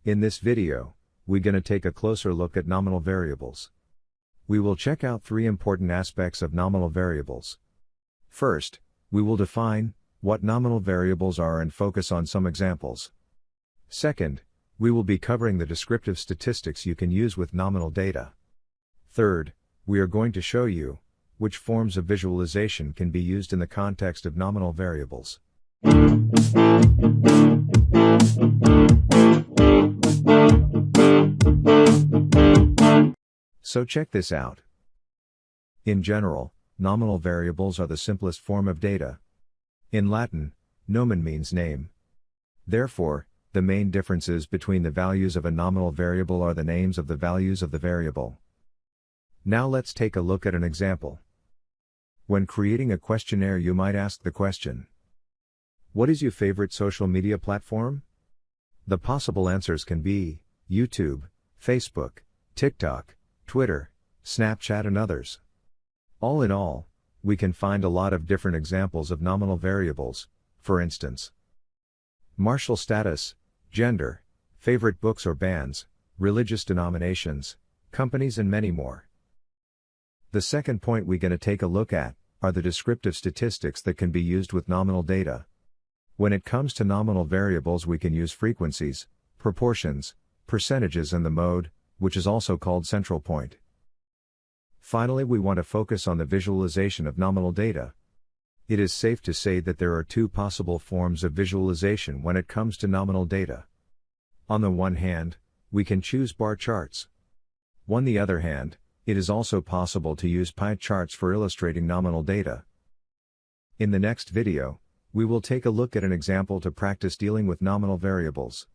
In this video, we're going to take a closer look at nominal variables. We will check out three important aspects of nominal variables. First, we will define what nominal variables are and focus on some examples. Second, we will be covering the descriptive statistics you can use with nominal data. Third, we are going to show you which forms of visualization can be used in the context of nominal variables. So check this out. In general, nominal variables are the simplest form of data. In Latin, nomen means name. Therefore, the main differences between the values of a nominal variable are the names of the values of the variable. Now let's take a look at an example. When creating a questionnaire, you might ask the question, "What is your favorite social media platform?" The possible answers can be YouTube, Facebook, TikTok, Twitter, Snapchat and others. All in all, we can find a lot of different examples of nominal variables, for instance, marital status, gender, favorite books or bands, religious denominations, companies and many more. The second point we're going to take a look at are the descriptive statistics that can be used with nominal data. When it comes to nominal variables, we can use frequencies, proportions, percentages and the mode, which is also called central point. Finally, we want to focus on the visualization of nominal data. It is safe to say that there are two possible forms of visualization when it comes to nominal data. On the one hand, we can choose bar charts. On the other hand, it is also possible to use pie charts for illustrating nominal data. In the next video, we will take a look at an example to practice dealing with nominal variables.